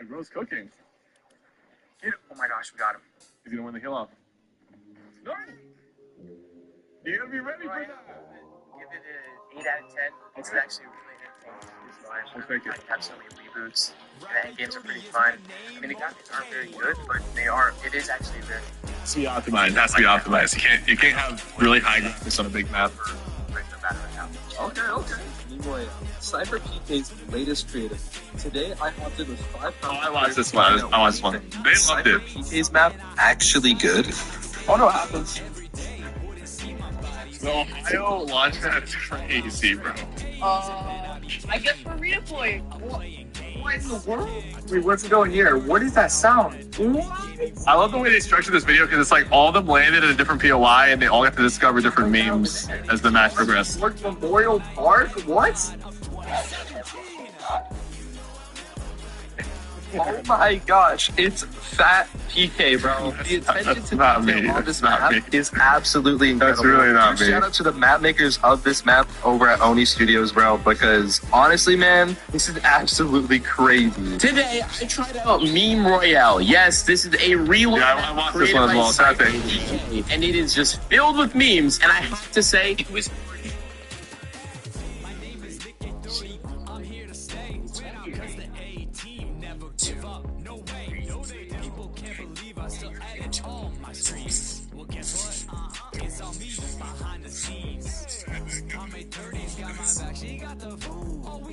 My bro's cooking. Oh my gosh, we got him. He's gonna win the heal off. No! You gotta be ready for that. Give it an 8 out of 10. It's actually really good. We'll take it. I have so many reboots. The end games are pretty fun. I mean, the graphics aren't very good, but they are. It is actually very. It has to be optimized. It has to be optimized. You can't have really high graphics on a big map. Okay. Anyway, Cyber PK's latest creative. Today I hopped in with 5 pounds. I watched this one. They loved Cyber it. PK's map actually good. Oh no, it happens. The Ohio launchpad is crazy, bro. I guess we're redeploying. What in the world? Wait, what's going here? What is that sound? I love the way they structured this video because it's like all of them landed in a different POI and they all have to discover different memes as the match progresses. Memorial Park? What? Oh my gosh, it's Fat PK, bro. The attention to detail on this map is absolutely incredible. That's really not me. Shout out to the map makers of this map over at Oni Studios, bro, because honestly, man, this is absolutely crazy. Today, I tried out Meme Royale. Yes, this is a real I watched this one as well. Sad thing. And it is just filled with memes, and I have to say, it was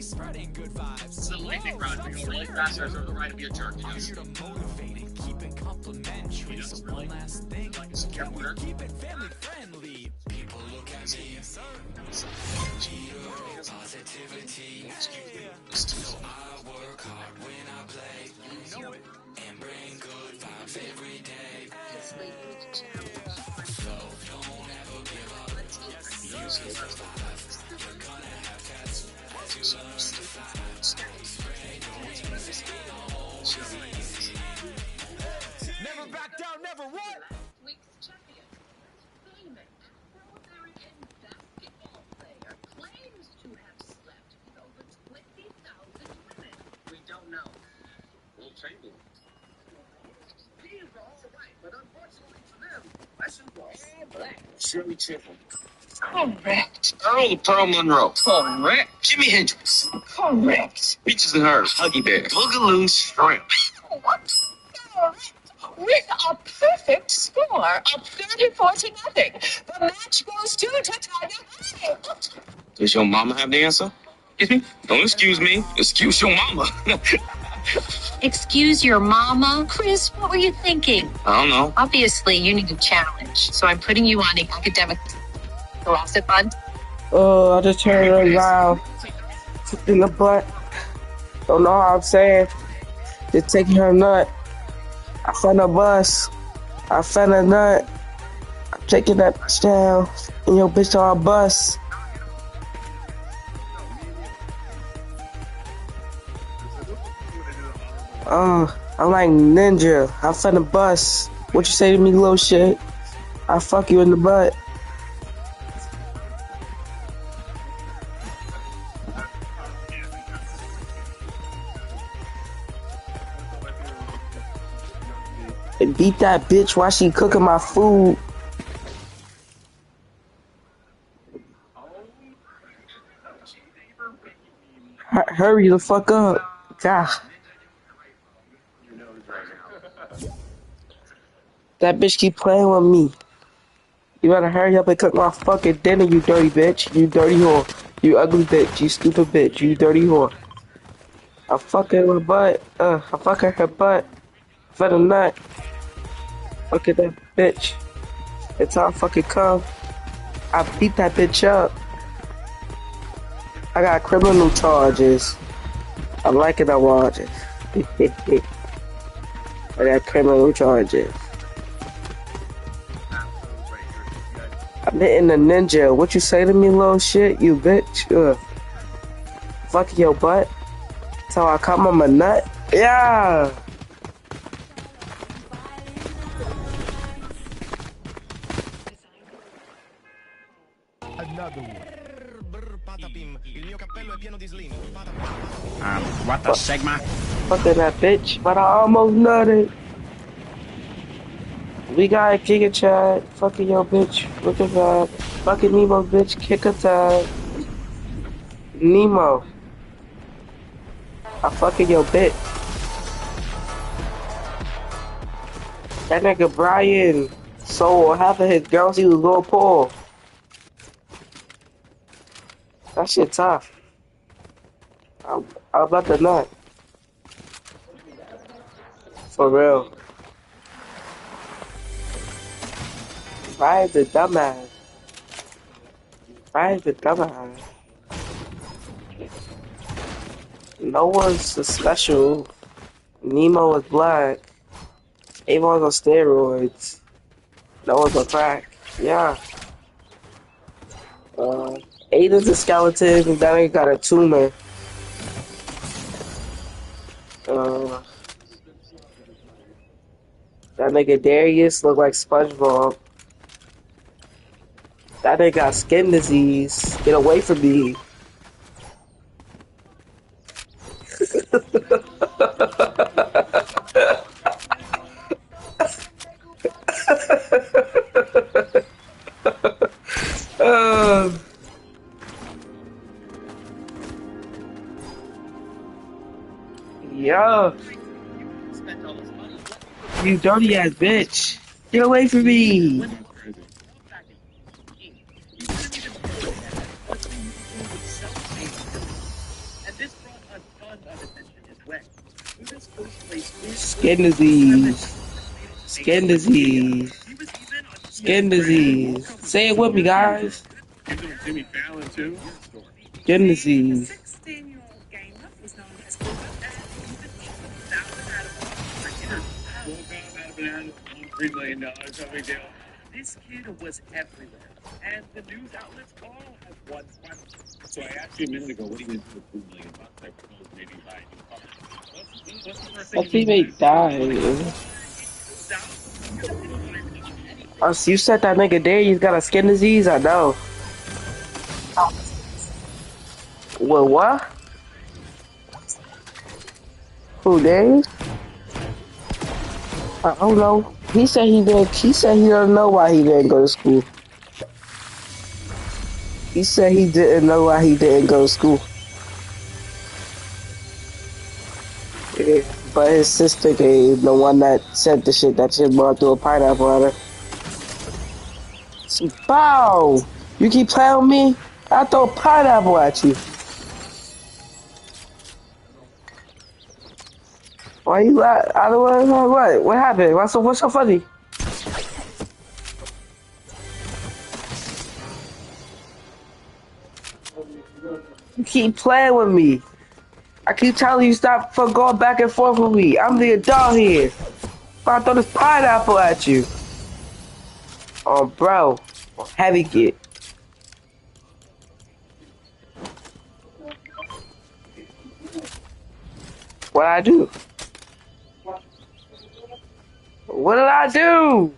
spreading good vibes. It's a lightning rod. We go really fast. There's a right to be a jerk. I'm here to motivate and keep it complimentary. So one last thing, Like a secure order. keep it family friendly. People look at me and say, positivity. So I work hard when I play. You know it. And bring good vibes every day. So don't ever give up. You're gonna have cats. Never back down, never what? Week's champion, famous Afro-American basketball player, claims to have slept with over 20,000 women. We don't know. We'll change it. These are all right, but unfortunately for them, question was all black. Shirley Chisholm. Correct. Earl Pearl Monroe. Correct. Jimi Hendrix. Correct. Peaches and Herb. Huggy Bear. Boogaloo Shrimp. What? Correct. With a perfect score of 34 to nothing. The match goes to Tanya Hyatt. Does your mama have the answer? Excuse me? Don't excuse me. Excuse your mama. Excuse your mama? Chris, what were you thinking? I don't know. Obviously, you need a challenge, so I'm putting you on an academic philosophy fund. Oh, I just turned around in the butt. Don't know how I'm saying. Just taking her nut. I found a bus. I found a nut. I'm taking that bitch down. And your bitch on a bus. I'm like ninja. I found a bus. What you say to me, little shit? I fuck you in the butt. And beat that bitch while she cooking my food. Hurry the fuck up. God. That bitch keep playing with me. You better hurry up and cook my fucking dinner, you dirty bitch. You dirty whore. You ugly bitch. You stupid bitch. You dirty whore. I fuck her in her butt. I fuck her butt. For the nut. Look at that bitch. It's all fucking come. I beat that bitch up. I got criminal charges. I'm liking that charges. I got criminal charges. I'm hitting the ninja. What you say to me, little shit? You bitch. Fuck your butt. So I come on my nut. Yeah. Another one. What the Sigma? Fucking that bitch, but I almost nutted. We got a Giga Chat. Fucking yo bitch. Look at that. Fucking Nemo bitch. Kick a tag. Nemo. I fucking yo bitch. That nigga Brian sold half of his girls he was gonna pull. That shit tough. I'm about to nut. For real. Brian's a dumbass. Brian's a dumbass. No one's special. Nemo is black. Avon's on steroids. No one's on crack. Yeah. Aiden's a skeleton. That ain't got a tumor. That nigga Darius look like SpongeBob. That nigga got skin disease. Get away from me. Yo. You dirty ass bitch. Get away from me. Skin disease. Skin disease. Skin disease. Say it with me, guys. Jimmy Fallon too. Skin disease. 16-year-old gamer was known as $3 million, no big deal. This kid was everywhere, and the news outlets all have one question. So I asked you a minute ago, what are you going to do with $2 million? I proposed maybe buy a new car. What's the first thing My teammate died. Oh, so you said that nigga there, he's got a skin disease? I know. Well, what? Who, Dave? I don't know. He said he did. He said he don't know why he didn't go to school. He said he didn't know why he didn't go to school. Yeah, but his sister gave the one that said the shit that shit brought through a pineapple at her. Bow! You keep playing with me? I throw a pineapple at you. Why you laugh? I don't know what. What happened? What's so funny? You keep playing with me. I keep telling you stop for going back and forth with me. I'm the adult here. I throw this pineapple at you. Oh, bro. Heavy kid. What I do? What did I do?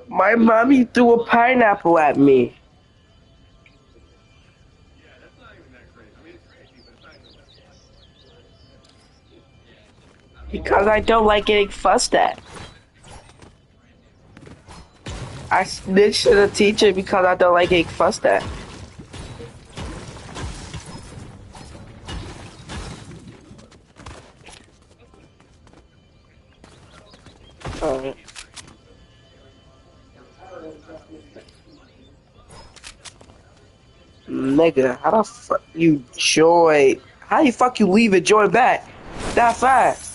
My mommy threw a pineapple at me. Because I don't like getting fussed at. I snitched to the teacher because I don't like getting fussed at. Alright. Nigga, how the fuck you join? How the fuck you leave and join back that fast?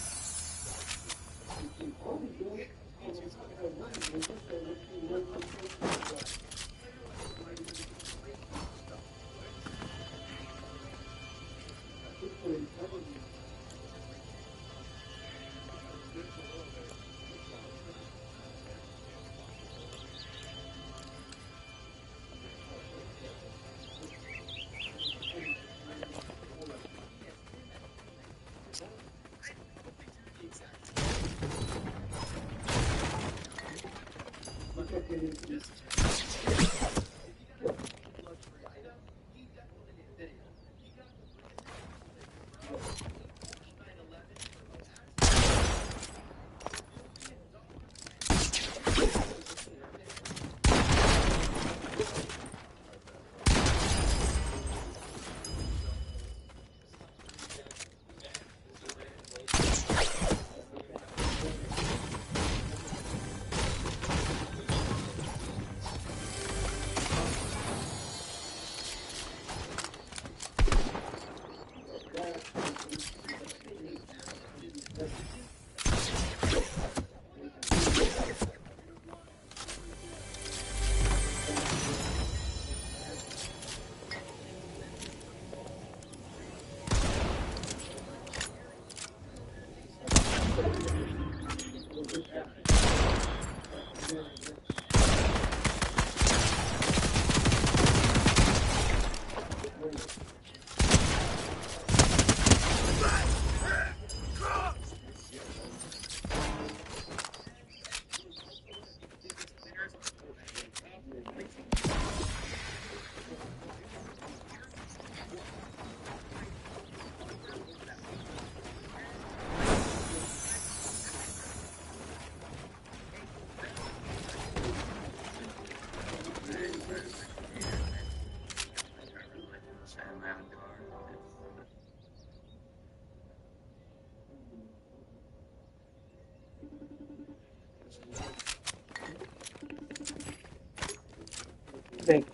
Thank you.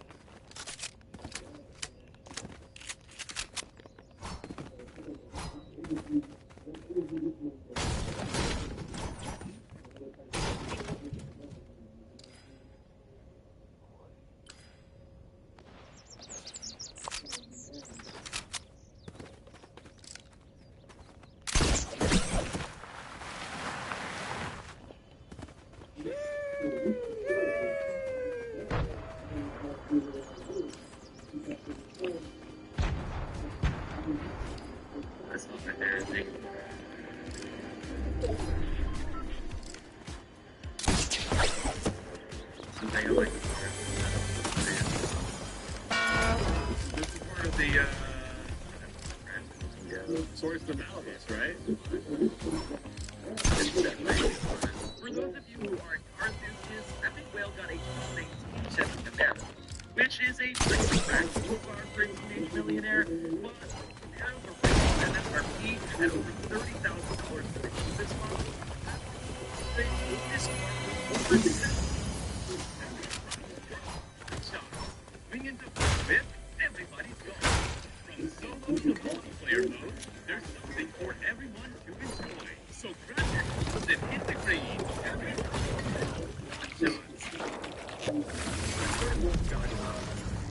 That's not embarrassing. Something I like. This is part of the source of Malvis, right? For those of you who aren't car enthusiasts, Epic Whale got a 2019 Chevy Camaro, which is a pretty practical car for a teenage millionaire, but Camaro original MSRP at over $30,000 to the cheapest model. This car was over 10. Swing into fifth, everybody's gone. From solo to multiplayer mode, there's something for everyone to enjoy. So grab your phones and hit the green.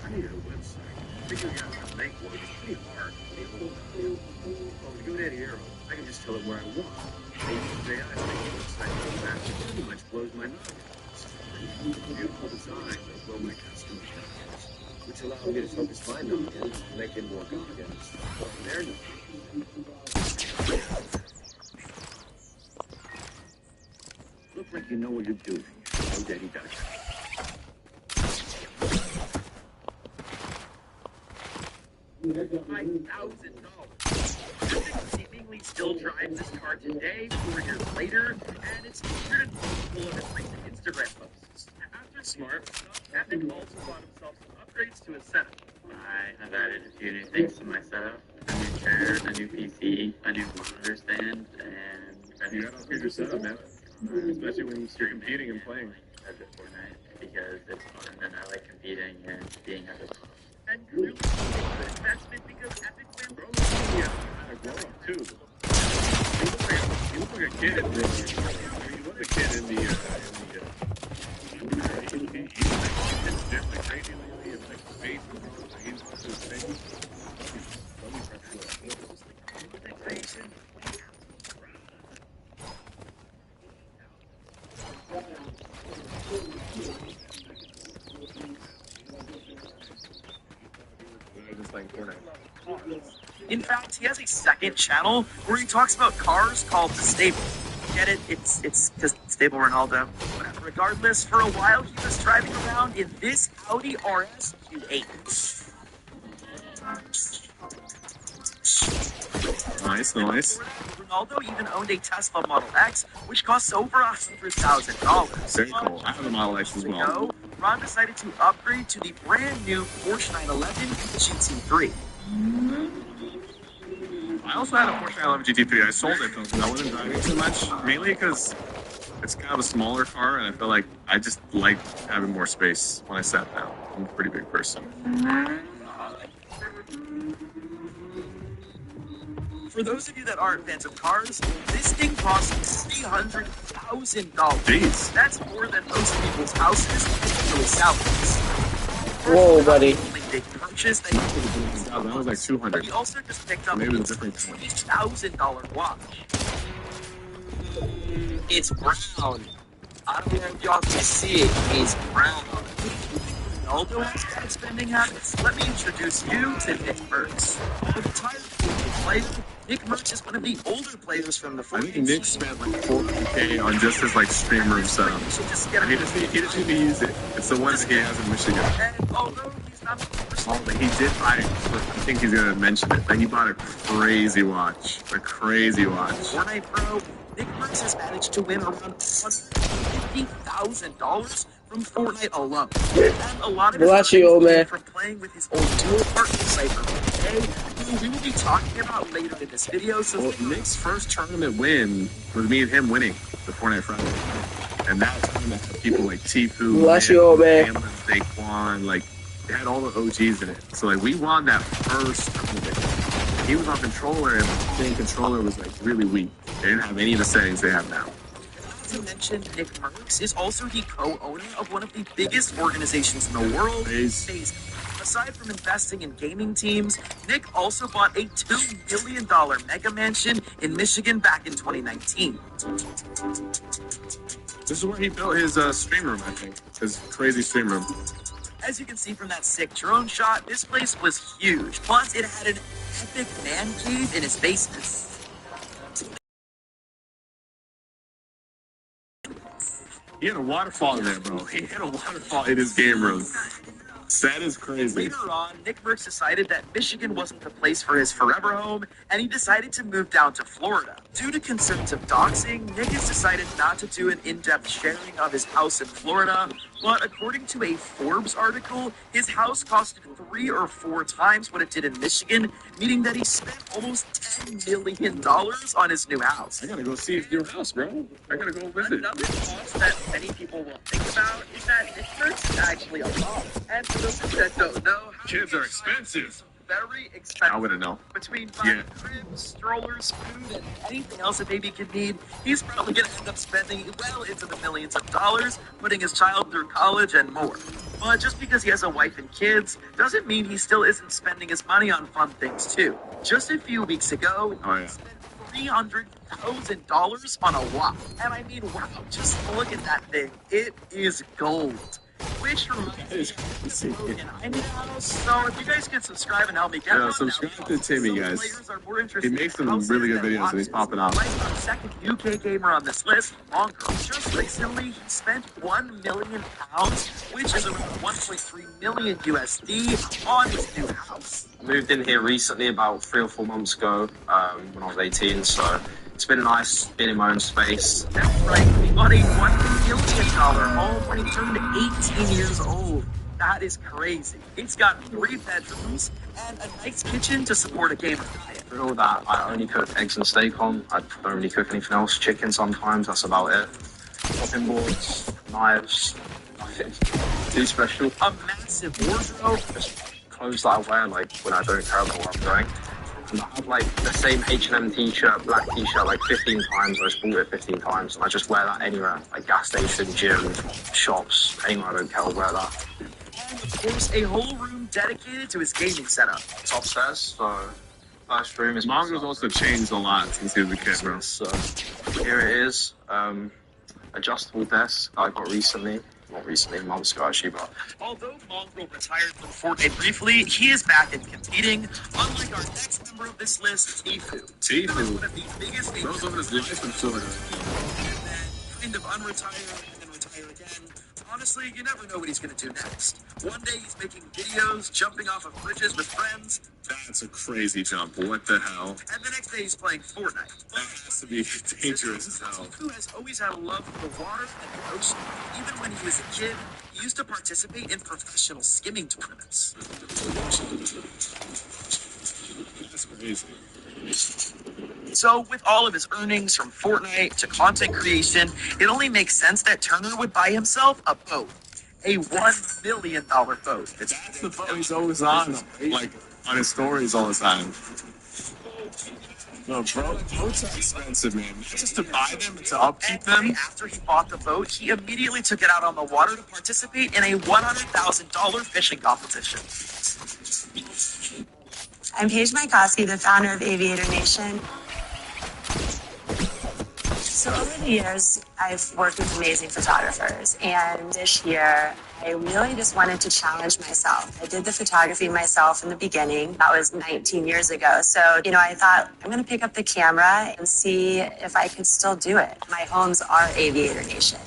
I need a website. Figuring out how to make one is pretty hard. Well, with GoDaddy Arrow, I can just tell it where I want. AI to make a website that pretty much blows my mind. Beautiful design that blow my customers' minds, which allows me to focus my knowledge, making more guardians on their knowledge. Look like you know what you're doing. GoDaddy.com. $5,000. Epic seemingly still drives this car today, 4 years later, and it's featured in multiple of its recent Instagram posts. After Smart, Epic also bought himself some upgrades to his setup. I have added a few new things to my setup. A new chair, a new PC, a new monitor stand, and You gotta upgrade your setup, man. Especially when you're competing and playing. I did Fortnite because it's fun and I like competing and being at the top. And clearly, it's a good investment because Epic wins. Yeah, a grow up too. You look like a kid. I mean, you was a kid in the it's definitely crazy lately. It's like space and games to his face. Just like Fortnite. In fact, he has a second channel where he talks about cars called The Stable. Get it? It's because Stable Ronaldo. Whatever. Regardless, for a while he was driving around in this Audi RS Q8. Nice. Ronaldo even owned a Tesla Model X, which costs over $100,000. Very cool. I have a Model X as well. So, Ron decided to upgrade to the brand new Porsche 911 GT3. I also had a Porsche 911 GT3. I sold it because I wasn't driving too much, mainly because it's kind of a smaller car, and I feel like I just like having more space when I sat down. I'm a pretty big person. For those of you that aren't fans of cars, this thing costs $300,000. Jeez. That's more than most people's houses and really salaries. Whoa, buddy. Big purchase that That was like 200. he also just picked up Maybe a it's different. $20,000 watch. It's brown. I don't know if y'all can see it. It's brown. Ronaldo has spending habits. Let me introduce you to Nick Merckx. A retired player, Nick Merckx is one of the older players from the I think Fortnite Nick spent like 4K on just his like stream room setup. And he doesn't even use it. It's the one that he has in Michigan. And although he's not the first Oh, but he did buy, I think he's gonna mention it, but he bought a crazy watch. A crazy watch. Fortnite Pro, Nick Merckx has managed to win around $150,000 from Fortnite alone. And a lot of his Bless you, old man. from playing with his old dual partner Cypher, who we will be talking about later in this video. So Well, Nick's first tournament win was me and him winning the Fortnite Friday. And that tournament had people like Tifu, Bless you, old man. Saquon, like, they had all the OGs in it. So, like, we won that first tournament. He was on controller, and the main controller was, like, really weak. They didn't have any of the settings they have now. not to mention, Nick Merckx is also the co-owner of one of the biggest organizations in the world, FaZe. FaZe. Aside from investing in gaming teams, Nick also bought a $2 million mega mansion in Michigan back in 2019. This is where he built his stream room, I think. His crazy stream room. As you can see from that sick drone shot, this place was huge. Plus, it had an epic man cave in his basement. He had a waterfall in there, bro. He had a waterfall in his game room. That is crazy. Later on, Nick Merckx decided that Michigan wasn't the place for his forever home, and he decided to move down to Florida. Due to concerns of doxing, Nick has decided not to do an in-depth sharing of his house in Florida, but according to a Forbes article, his house costed 3 or 4 times what it did in Michigan, meaning that he spent almost $10 million on his new house. I gotta go see your house, bro. I gotta go visit. Another cost that many people will think about is that Nick Merckx is actually a mom. And for those of you that don't know, Kids are expensive. very expensive. I wouldn't know. Between buying Yeah. cribs, strollers, food, and anything else a baby could need, he's probably going to end up spending well into the millions of dollars, putting his child through college and more. But just because he has a wife and kids doesn't mean he still isn't spending his money on fun things too. Just a few weeks ago, Oh, yeah. he spent $300,000 on a watch. And I mean, wow, just look at that thing. It is gold. Which reminds me of Logan, I need a house. So if you guys can subscribe and help me get Yeah, one, subscribe that would to Timmy, Some guys. players are more interested He makes in some houses really good than videos, and he's watches. popping off. Like our second UK gamer on this list, Mongo. Just recently, he spent £1 million, which is around 1.3 million USD, on his new house. Moved in here recently, about 3 or 4 months ago, when I was 18, so it's been nice being in my own space. That's right, he bought a $1 million home when he turned 18 years old. That is crazy. It's got 3 bedrooms and a nice kitchen to support a gamer diet. For all that, I only cook eggs and steak on. I don't really cook anything else. Chicken sometimes, that's about it. Chopping boards, knives, nothing too special. A massive wardrobe. Just clothes that I wear, like, when I don't care about where I'm going. And I have, like, the same H&M t-shirt, black t-shirt, like, 15 times. I just bought it 15 times, and I just wear that anywhere. Like, gas station, gym, shops, anywhere I don't care, I'll wear that. And of course, a whole room dedicated to his gaming setup. It's upstairs, so first room is Mongo's also changed a lot since he was a kid, bro. So here it is, adjustable desk that I got recently. Not recently, months ago actually, but Although Mongrel retired from Fortnite briefly, he is back and competing, unlike our next member of this list, Tifu. Tifu. One of the biggest Bro's living his life in Florida. and then kind of unretire and then retire again. Honestly, you never know what he's going to do next. One day he's making videos, jumping off of bridges with friends, That's a crazy jump. What the hell? and the next day he's playing Fortnite. That has to be dangerous as hell. Tifu has always had a love for the water and the ocean. Even when he was a kid, he used to participate in professional skimming tournaments. That's crazy. So, with all of his earnings from Fortnite to content creation, it only makes sense that Turner would buy himself a boat. A $1 million boat. That's the boat he's always on, like, on his stories all the time. No, bro, boats are expensive, man. Just to buy them and to upkeep them. After he bought the boat, he immediately took it out on the water to participate in a $100,000 fishing competition. I'm Paige Mykowski, the founder of Aviator Nation. So over the years, I've worked with amazing photographers, and this year, I really just wanted to challenge myself. I did the photography myself in the beginning. That was 19 years ago. So, I thought, I'm going to pick up the camera and see if I could still do it. My homes are Aviator Nation,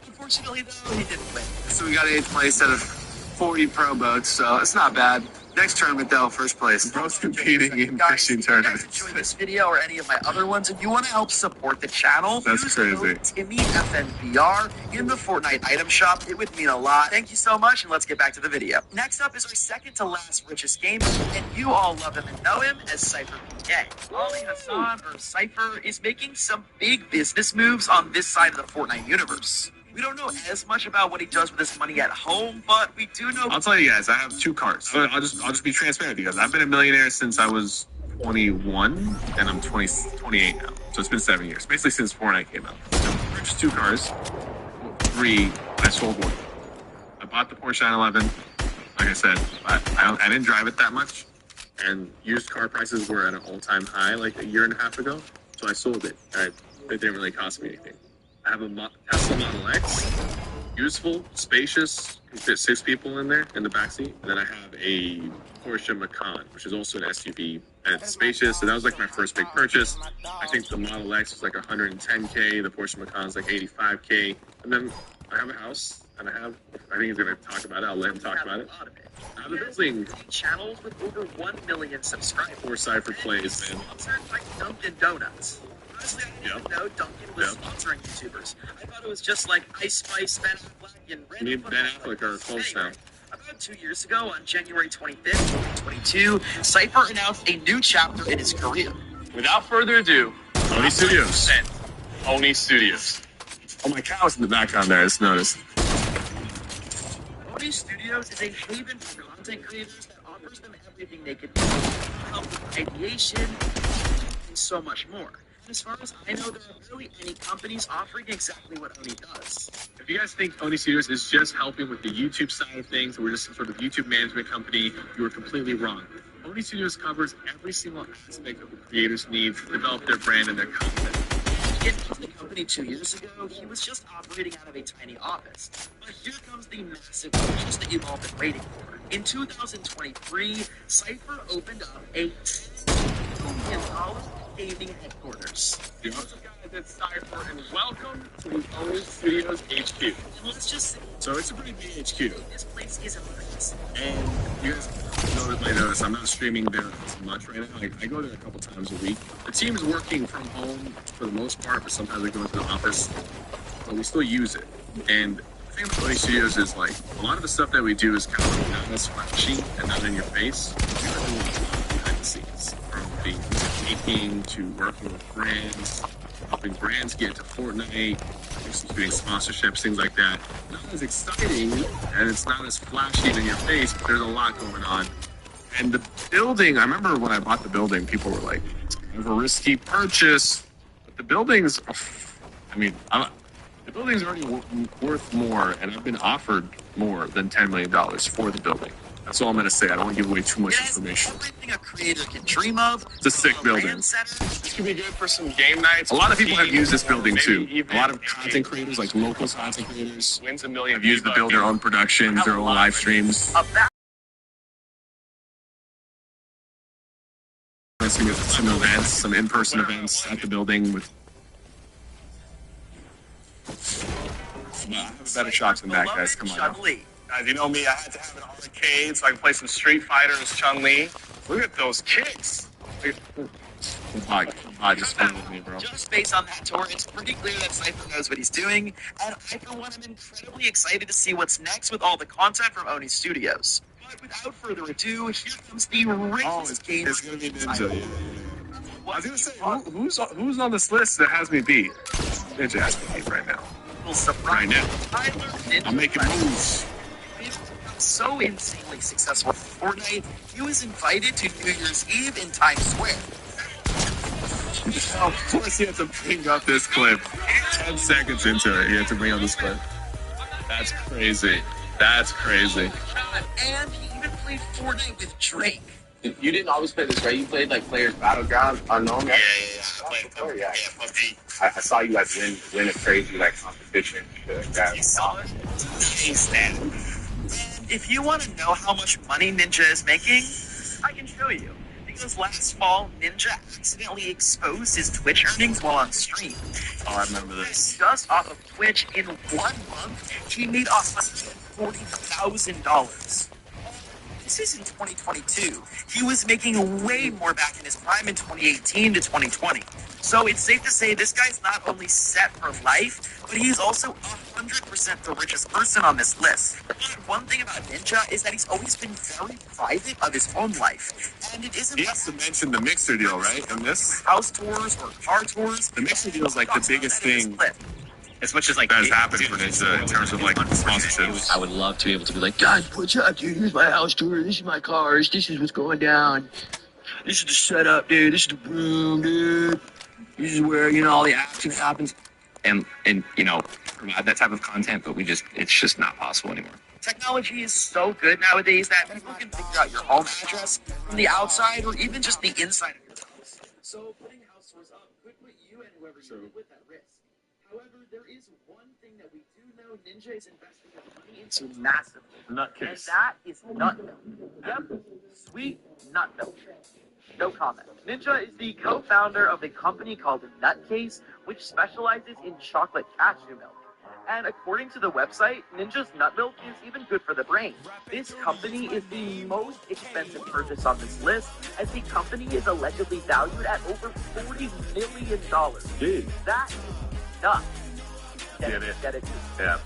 Unfortunately, though, he didn't win. So we got 8th place out of 40 pro boats, so it's not bad. Next tournament, though, 1st place. Bro's competing in fishing If tournaments. you guys enjoy this video or any of my other ones, and you want to help support the channel, That's use crazy. code TimmyFNBR in the Fortnite item shop. It would mean a lot. Thank you so much, and let's get back to the video. Next up is our second to last richest gamer, and you all love him and know him as Cypher PK. Ali Hassan, or Cypher, is making some big business moves on this side of the Fortnite universe. We don't know as much about what he does with his money at home, but we do know. I'll tell you guys, I have 2 cars. I'll just be transparent with you guys. I've been a millionaire since I was 21, and I'm 28 now. So it's been 7 years, basically since Fortnite came out. I purchased 2 cars, 3. I sold 1. I bought the Porsche 911. Like I said, I didn't drive it that much, and used car prices were at an all-time high like a year and a half ago. So I sold it. It didn't really cost me anything. I have a Tesla Model X, useful, spacious, can fit 6 people in there in the backseat. And then I have a Porsche Macan, which is also an SUV, and it's spacious. And that was like my first big purchase. I think the Model X was like 110K, the Porsche Macan is like 85K. And then I have a house, and I think he's gonna talk about it. I'll let him talk about it. I have a building. Channels with over 1 million subscribers. 4 Cypher plays, man. Sponsored by Dunkin' Donuts. Honestly, I didn't know Dunkin' was sponsoring YouTubers. I thought it was just like Ice Spice, Ben Affleck, and Me and Ben Affleck are close now. About 2 years ago, on January 25th, 2022, Cypher announced a new chapter in his career. Without further ado, Oni Studios. Oni Studios. Oh, my cow's in the background there, I just noticed. Oni Studios is a haven for content creators that offers them everything they could do. Help with ideation, and so much more. As far as I know, there aren't really any companies offering exactly what Oni does. If you guys think Oni Studios is just helping with the YouTube side of things, we're just some sort of YouTube management company, you are completely wrong. Oni Studios covers every single aspect of the creator's needs to develop their brand and their content. He had left the company 2 years ago. He was just operating out of a tiny office. But here comes the massive purchase that you've all been waiting for. In 2023, Cypher opened up a $10 million gaming headquarters. What's up, guys? It's Cypher, and welcome to the Oni Studios HQ. And let's just say, So it's a pretty big HQ. this place is amazing. And you guys might notice I'm not streaming there as much right now. I go there a couple times a week. The team is working from home for the most part, but sometimes I go into the office. But we still use it. And the thing with Oni Studios is like a lot of the stuff that we do is kind of not as flashy and not in your face. We are doing a lot behind the scenes, from being making to working with brands, helping brands get into Fortnite, executing sponsorships, things like that. Not as exciting, and it's not as flashy in your face, but there's a lot going on. And the building, I remember when I bought the building, people were like, it's kind of a risky purchase. But the building's, the building's already worth more, and I've been offered more than $10 million for the building. That's all I'm going to say. I don't want to give away too much information. Everything a creator can dream of. It's a sick building. This could be good for some game nights. A lot of people have used this building too. Maybe A lot of even content creators, like local content creators, wins $1 million. have used to build their own productions, their own live streams. Some events, some in-person events at the building with. I have a better shot than that, guys. Come on. Now. Guys, you know me, I had to have an arcade so I can play some Street Fighter as Chun-Li. Look at those kicks. Just fun with me, bro. Just based on that tour, it's pretty clear that Cypher knows what he's doing, and I, for one, am incredibly excited to see what's next with all the content from Oni Studios. But without further ado, here comes the richest game. It's gonna be Ninja. Yeah. I was gonna say, who's on this list that has me beat? Ninja has me beat right now. Right now. I'm making moves. so insanely successful at Fortnite, he was invited to New Year's Eve in Times Square. Of course, he had to bring up this clip. 10 seconds into it, he had to bring up this clip. That's crazy. That's crazy. And he even played Fortnite with Drake. You didn't always play this, right? You played like Players Battleground Unknown. Yeah. I played PUBG. Yeah, PUBG. I saw you like win a crazy like competition. You saw it? Taste that. If you want to know how much money Ninja is making, I can show you. Because last fall, Ninja accidentally exposed his Twitch earnings while on stream. Oh, I remember this. Just off of Twitch, in 1 month, he made $140,000. This is in 2022. He was making way more back in his prime in 2018 to 2020. So it's safe to say this guy's not only set for life, but he's also 100% the richest person on this list. But one thing about Ninja is that he's always been very private of his own life. And it isn't He has to mention the Mixer deal, right? In this? house tours or car tours. The Mixer deal is like the biggest thing As much as like that has happened for Ninja in terms of like sponsorships. I would love to be able to be like, guys, what's up, dude? Here's my house tour. This is my cars. This is what's going down. This is the setup, dude. This is the room, dude. This is where, you know, all the action happens. And you know, provide that type of content, but it's just not possible anymore. Technology is so good nowadays that people can figure out your home address from the outside or even just the inside of your house. So putting house tours up could put you and whoever you live with at risk. However, there is one thing that we do know Ninja is investing his money into massively. Nutcase. And that is nut milk. Yep, sweet nut milk. No comment. Ninja is the co-founder of a company called Nutcase, which specializes in chocolate cashew milk. And according to the website, Ninja's nut milk is even good for the brain. This company is the most expensive purchase on this list, as the company is allegedly valued at over $40 million. Jeez. That is nuts. Get it? Get it? Yeah.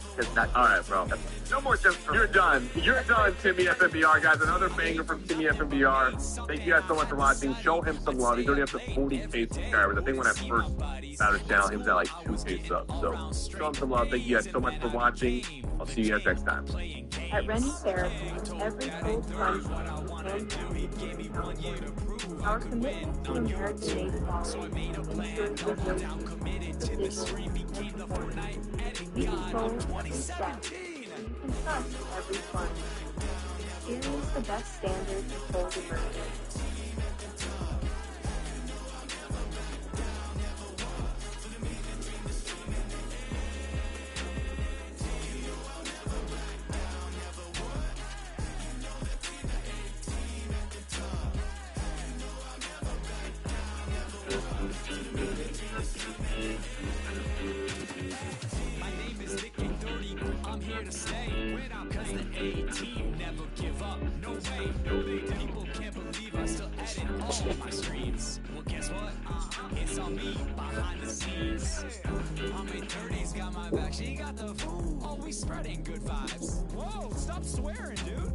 All right, bro. No more jokes from You're done. You're done, Timmy FNBR. Guys, another banger from Timmy FNBR. Thank you guys so much for watching. Show him some love. He's already up to 40K subscribers. I think when I first found his channel, he was at like 2K subs. So show him some love. Thank you guys so much for watching. I'll see you guys next time. At Rennie Therapy, every cold plunge and our commitment to American-made quality ensures resilience, precision, and performance. We control every step, so you can trust every plunge. Experience the best standards of cold immersion. I'm here to stay without cause the A-team never give up. No way, people can't believe I still edit all of my streams. Well, guess what? It's on me behind the scenes. I'm in 30s, got my back, she got the food. Always spreading good vibes. Whoa, stop swearing, dude.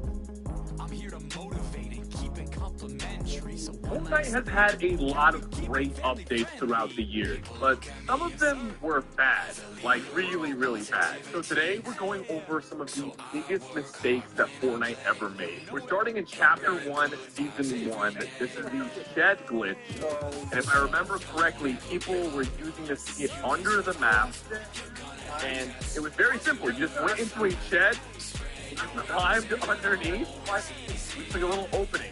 I'm here to motivate and keep it complimentary. So Fortnite has had a lot of great updates throughout the year, but some of them were bad, like really, really bad. So today we're going over some of the biggest mistakes that Fortnite ever made. We're starting in Chapter 1, Season 1. This is the shed glitch, and if I remember correctly, people were using this to get under the map, and it was very simple. You just went into a shed, you climbed underneath, it's like a little opening,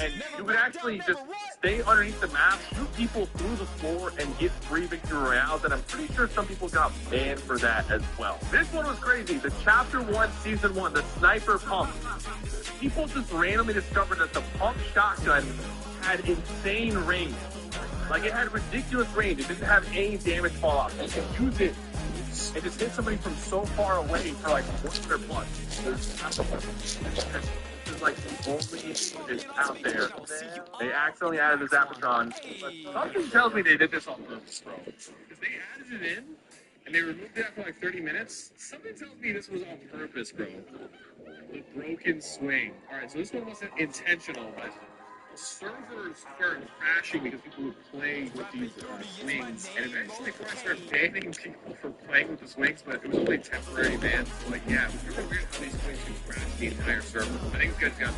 and you would actually just stay underneath the map, shoot people through the floor, and get free victory royales, and I'm pretty sure some people got banned for that as well. This one was crazy. The Chapter 1, Season 1, the sniper pump. People just randomly discovered that the pump shotgun had insane range. Like, it had ridiculous range. It didn't have any damage fall off. You could use it and just hit somebody from so far away for like 100 plus. This is like the only is out there. They accidentally added the Zapatron. But something tells me they did this on purpose, bro. Because they added it in and they removed it after like 30 minutes. Something tells me this was on purpose, bro. The broken swing. Alright, so this one wasn't intentional, but servers started crashing because people would play with these swings, and eventually Fortnite started banning people for playing with the swings, but it was only temporary bans. So, like, yeah, it was really weird how these swings could crash the entire server. I think it's because it got